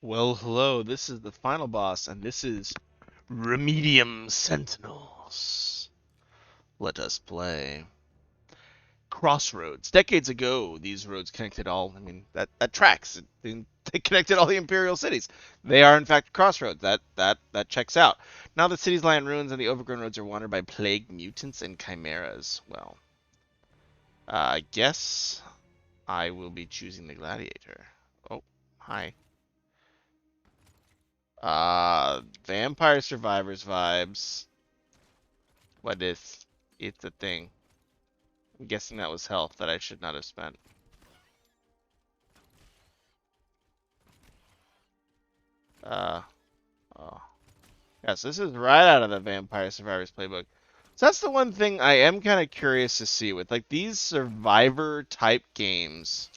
Well, hello, this is the final boss, and this is Remedium Sentinels. Let us play. Crossroads. Decades ago, these roads connected that tracks. They connected all the Imperial cities. They are, in fact, crossroads. That checks out. Now the cities lie in ruins, and the overgrown roads are wandered by plague mutants and chimeras. Well, I guess I will be choosing the gladiator. Oh, hi. Vampire Survivors vibes. What is? It's a thing. I'm guessing that was health that I should not have spent. Uh, oh. Yes, this is right out of the Vampire Survivors playbook. So that's the one thing I am kind of curious to see with like these survivor type games.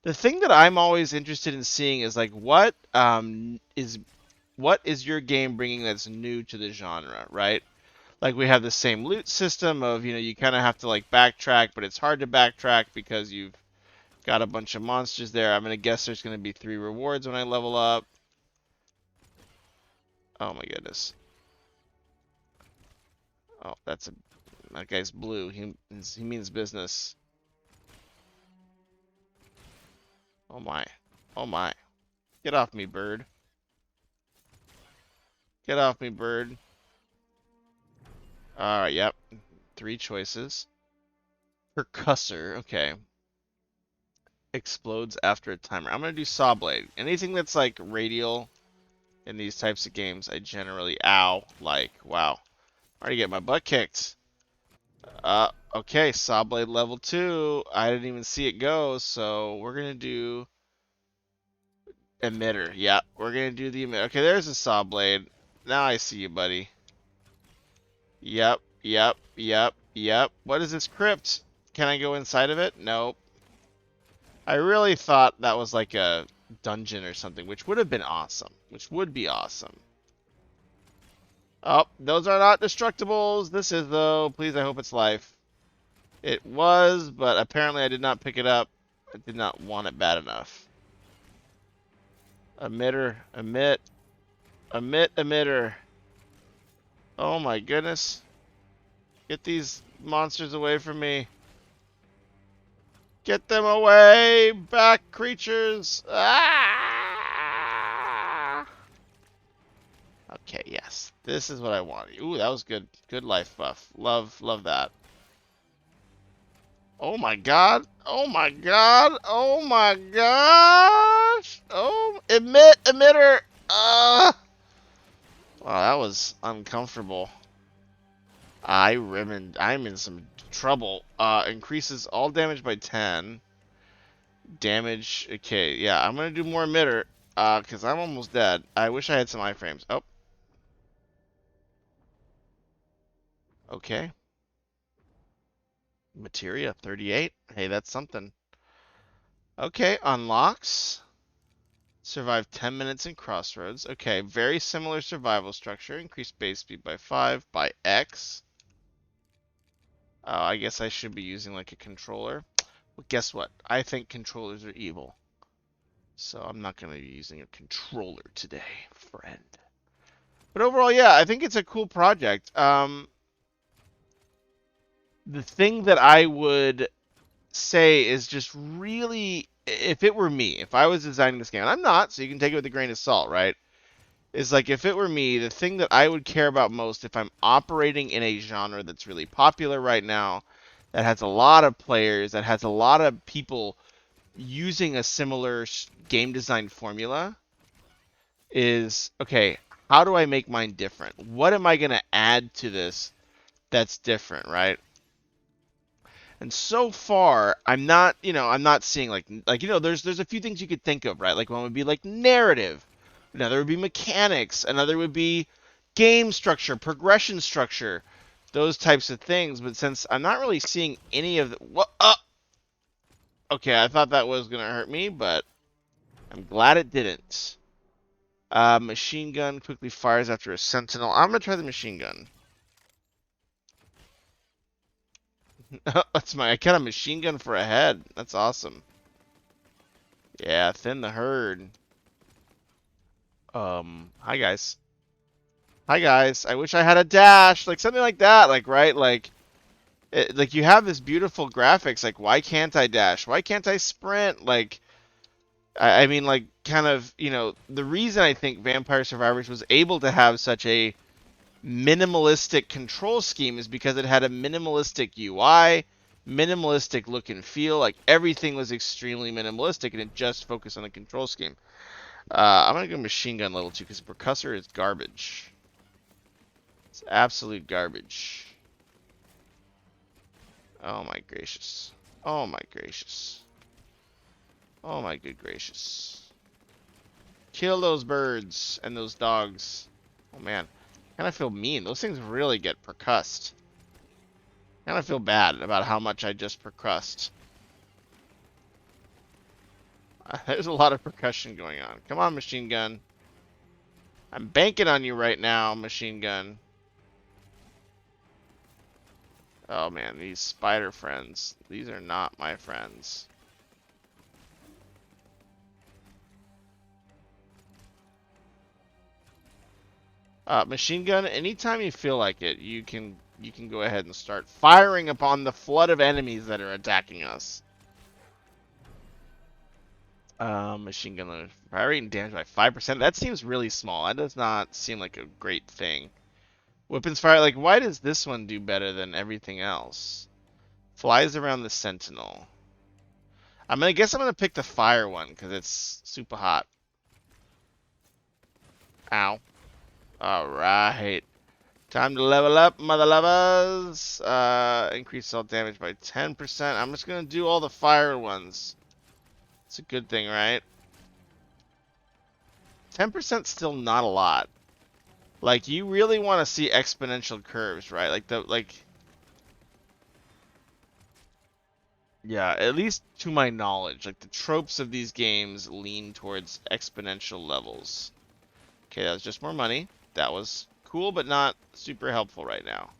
The thing that I'm always interested in seeing is like what is your game bringing that's new to the genre, right? Like we have the same loot system of, you kind of have to like backtrack, but it's hard to backtrack because you've got a bunch of monsters there. I'm going to guess there's going to be 3 rewards when I level up. Oh my goodness. Oh, that guy's blue. He means business. Oh my. Oh my. Get off me, bird. Get off me, bird. Alright, yep. 3 choices. Percussor. Okay. Explodes after a timer. I'm going to do saw blade. Anything that's like radial in these types of games, I generally like. Wow. I'm already getting my butt kicked. Okay, saw blade level 2. I didn't even see it go, so we're gonna do emitter. Yeah, we're gonna do the emitter. Okay, there's a saw blade. Now I see you, buddy. Yep, yep, yep, yep. What is this crypt? Can I go inside of it? Nope. I really thought that was like a dungeon or something, which would have been awesome. Which would be awesome. Oh, those are not destructibles. This is, though. Please, I hope it's life. It was, but apparently I did not pick it up. I did not want it bad enough. Emitter, emitter. Oh my goodness. Get these monsters away from me. Get them away! Back, creatures! Ah! Okay, yes. This is what I wanted. Ooh, that was good. Good life buff. Love that. Oh my god. Oh my god. Oh my gosh. Oh, emitter. Wow, that was uncomfortable. I'm in some trouble. Increases all damage by 10. Damage. Okay, yeah, I'm gonna do more emitter. Cause I'm almost dead. I wish I had some iframes. Oh, okay. Materia 38. Hey, that's something. Okay, unlocks. Survive 10 minutes in Crossroads. Okay, very similar survival structure. Increase base speed by 5 by X. I guess I should be using like a controller. Well, guess what? I think controllers are evil. So I'm not going to be using a controller today, friend. But overall, yeah, I think it's a cool project. The thing that I would say is just really, if it were me, if I was designing this game, and I'm not, so you can take it with a grain of salt, right? Is like if it were me, the thing that I would care about most if I'm operating in a genre that's really popular right now, that has a lot of players, that has a lot of people using a similar game design formula, is okay, how do I make mine different? What am I going to add to this that's different, right? And so far, I'm not seeing there's a few things you could think of, right? Like one would be like narrative, another would be mechanics, another would be game structure, progression structure, those types of things. But since I'm not really seeing any of the what, okay, I thought that was gonna hurt me, but I'm glad it didn't. Machine gun quickly fires after a sentinel. I'm gonna try the machine gun. I got a machine gun for a head. That's awesome. Yeah, thin the herd. Hi guys. Hi guys. I wish I had a dash, like something like that, like right, like you have this beautiful graphics, like why can't I dash? Why can't I sprint? Like I mean, like kind of, the reason I think Vampire Survivors was able to have such a minimalistic control scheme is because it had a minimalistic UI, minimalistic look and feel. Like everything was extremely minimalistic, and it just focused on the control scheme. I'm gonna go machine gun level 2 because percussor is garbage. It's absolute garbage. Oh my gracious. Oh my gracious. Oh my good gracious. Kill those birds and those dogs. Oh man. I kind of feel mean. Those things really get percussed. I kind of feel bad about how much I just percussed. There's a lot of percussion going on. Come on, machine gun. I'm banking on you right now, machine gun. Oh man, these spider friends. These are not my friends. Machine gun, anytime you feel like it, you can go ahead and start firing upon the flood of enemies that are attacking us. Machine gun fire rate and damage by 5%. That seems really small. That does not seem like a great thing. Weapons fire, like, why does this one do better than everything else? Flies around the sentinel. I guess I'm gonna pick the fire one because it's super hot. Ow. Alright. Time to level up, mother lovers. Increase assault damage by 10%. I'm just gonna do all the fire ones. It's a good thing, right? 10% still not a lot. Like, you really want to see exponential curves, right? Yeah, at least to my knowledge, like the tropes of these games lean towards exponential levels. Okay, that was just more money. That was cool, but not super helpful right now.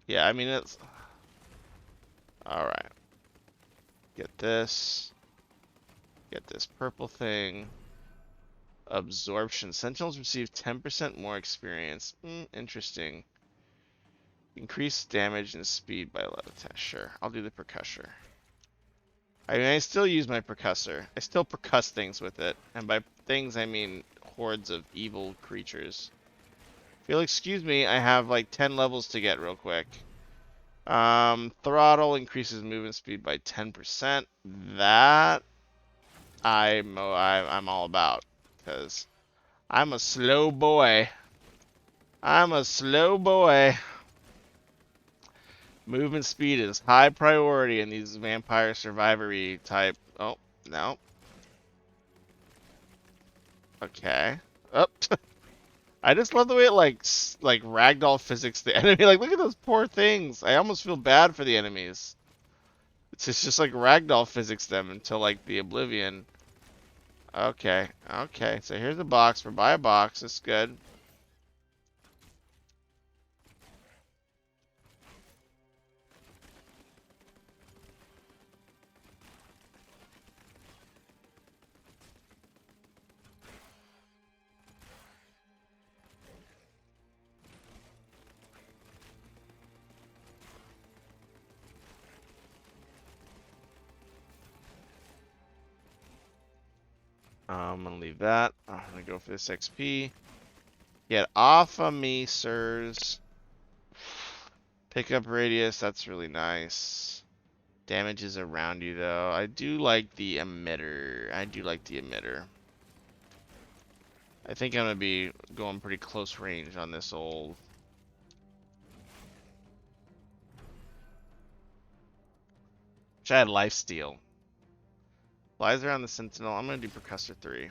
Yeah, I mean, it's... Alright. Get this. Get this purple thing. Absorption. Sentinels receive 10% more experience. Interesting. Increase damage and speed by 11. Sure, I'll do the percussor. I mean, I still use my percussor. I still percuss things with it. And by things, I mean hordes of evil creatures. If you'll excuse me, I have like 10 levels to get real quick. Throttle increases movement speed by 10%. That I'm all about. Because I'm a slow boy. I'm a slow boy. Movement speed is high priority in these vampire survivory type. Oh, no. Okay. Up. Oh. I just love the way it like ragdoll physics the enemy. Like, look at those poor things. I almost feel bad for the enemies. It's just like ragdoll physics them until like the oblivion. Okay. Okay. So here's a box. We're by a box. It's good. I'm gonna leave that. I'm gonna go for this XP. Get off of me, sirs. Pickup radius, that's really nice. Damages around you, though. I do like the emitter. I do like the emitter. I think I'm gonna be going pretty close range on this old. Which I had lifesteal. Flies around the sentinel. I'm gonna do percussor 3.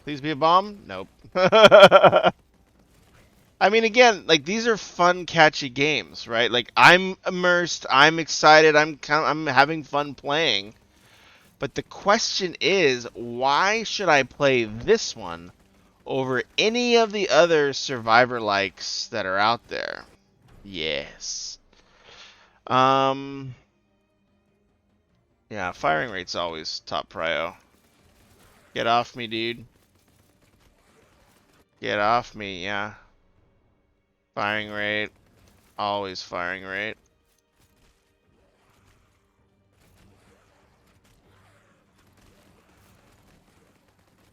Please be a bomb? Nope. I mean, again, like these are fun, catchy games, right? Like I'm immersed, I'm excited, I'm having fun playing. But the question is, why should I play this one over any of the other survivor likes that are out there? Yes. Um. Yeah, firing rate's always top prio. Get off me, dude. Get off me, yeah. Firing rate. Always firing rate.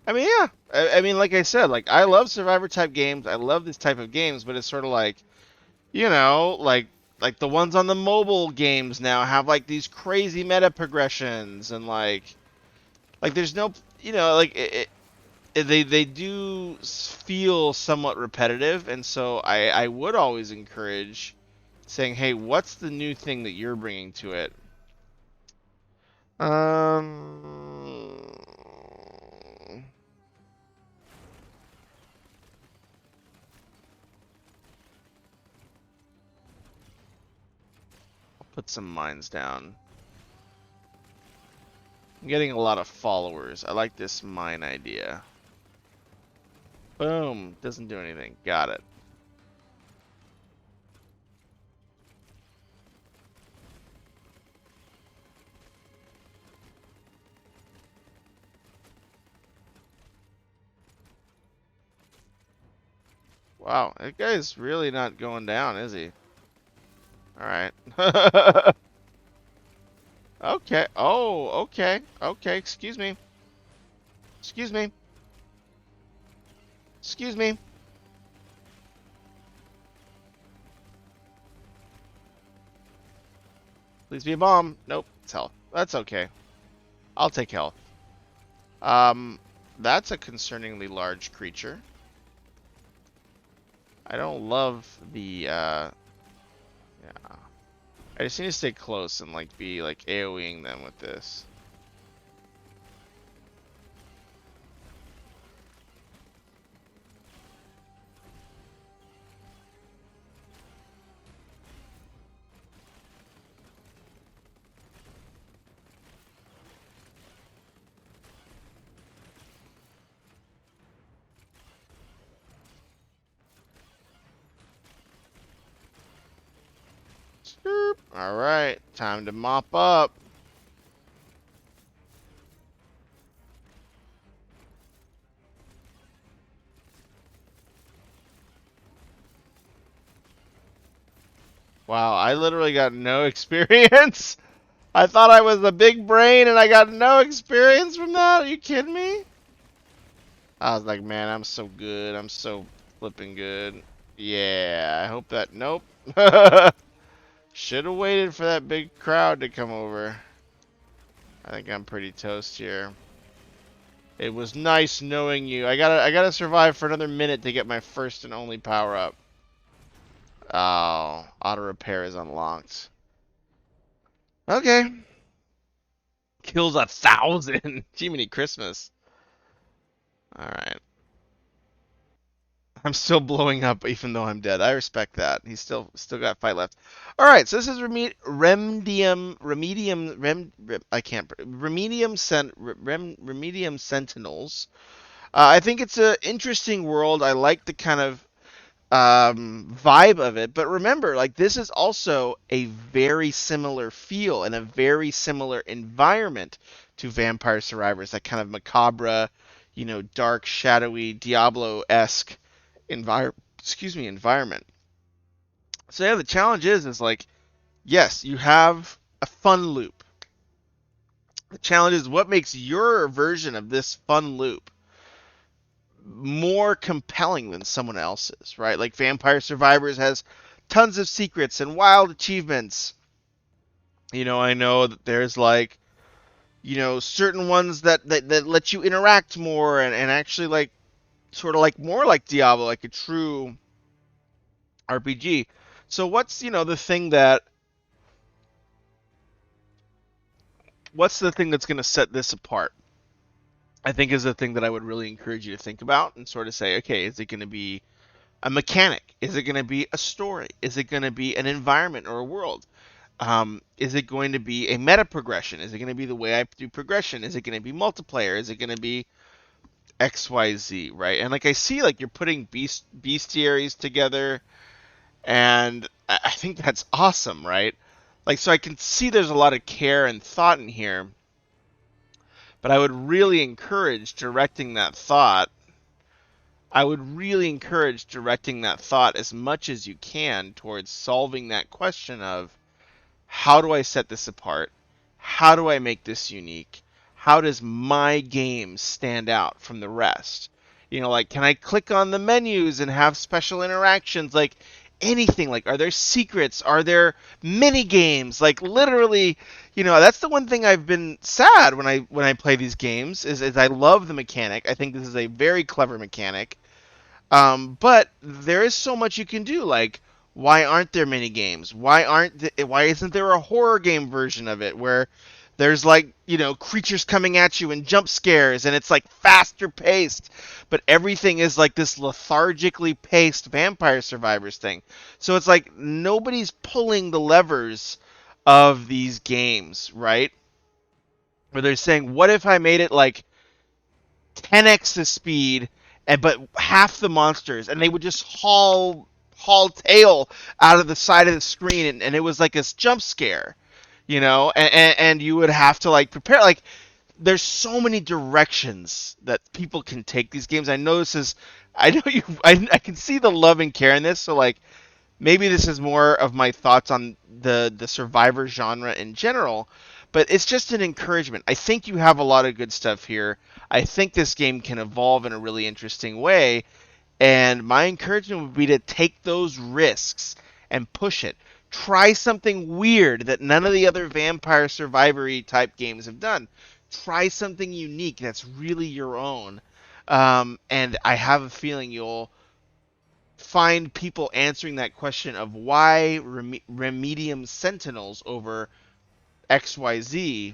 I mean, yeah. I mean, like I said, like I love survivor type games. I love this type of games, but it's sort of like, like the ones on the mobile games now have like these crazy meta progressions and like there's no, like they do feel somewhat repetitive, and so I would always encourage saying, hey, what's the new thing that you're bringing to it? Um, I'll put some mines down. I'm getting a lot of followers. I like this mine idea. Boom. Doesn't do anything. Got it. Wow, that guy's really not going down, is he? Alright. Okay. Oh, okay. Okay, excuse me. Excuse me. Excuse me. Please be a bomb. Nope, it's health. That's okay. I'll take health. Um, that's a concerningly large creature. I don't love the, yeah. I just need to stay close and, like, be, like, AoEing them with this. Alright, time to mop up. Wow, I literally got no experience. I thought I was a big brain and I got no experience from that. Are you kidding me? I was like, man, I'm so good. I'm so flipping good. Yeah, I hope that. Nope. Should have waited for that big crowd to come over. I think I'm pretty toast here. It was nice knowing you. I gotta survive for another minute to get my first and only power up. Oh, auto repair is unlocked. Okay. Kills 1,000. Jiminy Christmas. Alright. I'm still blowing up even though I'm dead. I respect that. He's still got fight left. Alright, so this is Remedium Sentinels. I think it's an interesting world. I like the kind of vibe of it. But remember, like this is also a very similar feel and a very similar environment to Vampire Survivors. That kind of macabre, dark, shadowy, Diablo-esque environment. So yeah, the challenge is like, yes, you have a fun loop. The challenge is what makes your version of this fun loop more compelling than someone else's, right? Like Vampire Survivors has tons of secrets and wild achievements. I know that there's like, certain ones that let you interact more and actually like sort of like more like Diablo, like a true RPG. So what's the thing that's going to set this apart? I think is the thing that I would really encourage you to think about and sort of say, okay, is it going to be a mechanic? Is it going to be a story? Is it going to be an environment or a world? Is it going to be a meta progression? Is it going to be the way I do progression? Is it going to be multiplayer? Is it going to be XYZ, right? And like I see, like you're putting bestiaries together, and I think that's awesome, right? Like, so I can see there's a lot of care and thought in here, but I would really encourage directing that thought. I would really encourage directing that thought as much as you can towards solving that question of how do I set this apart? How do I make this unique? How does my game stand out from the rest? You know, like, can I click on the menus and have special interactions? Like, anything. Like, are there secrets? Are there mini games? Like, literally, you know, that's the one thing I've been sad when I play these games is I love the mechanic. I think this is a very clever mechanic. But there is so much you can do. Like, why aren't there mini games? Why isn't there a horror game version of it where there's like, you know, creatures coming at you and jump scares and it's like faster paced, but everything is like this lethargically paced Vampire Survivors thing. So it's like nobody's pulling the levers of these games, right? Where they're saying, what if I made it like 10x the speed, and but half the monsters, and they would just haul tail out of the side of the screen, and it was like this jump scare, you know, and you would have to like prepare. Like, there's so many directions that people can take these games. I know this is, I know you, I can see the love and care in this. So like, maybe this is more of my thoughts on the survivor genre in general, but it's just an encouragement. I think you have a lot of good stuff here. I think this game can evolve in a really interesting way, and my encouragement would be to take those risks and push it. Try something weird that none of the other vampire survivory type games have done. Try something unique that's really your own. And I have a feeling you'll find people answering that question of why Remedium Sentinels over XYZ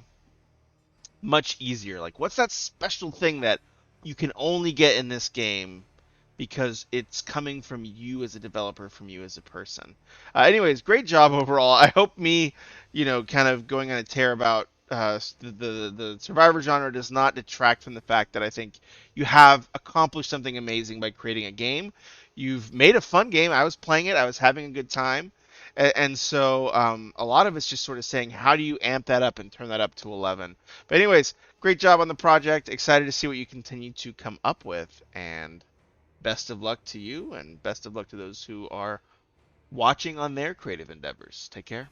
much easier. Like, what's that special thing that you can only get in this game because it's coming from you as a developer, from you as a person? Anyways, great job overall. I hope me, you know, kind of going on a tear about the survivor genre does not detract from the fact that I think you have accomplished something amazing by creating a game. You've made a fun game. I was playing it. I was having a good time. And so a lot of it's just sort of saying, how do you amp that up and turn that up to 11? But anyways, great job on the project. Excited to see what you continue to come up with. And best of luck to you, and best of luck to those who are watching on their creative endeavors. Take care.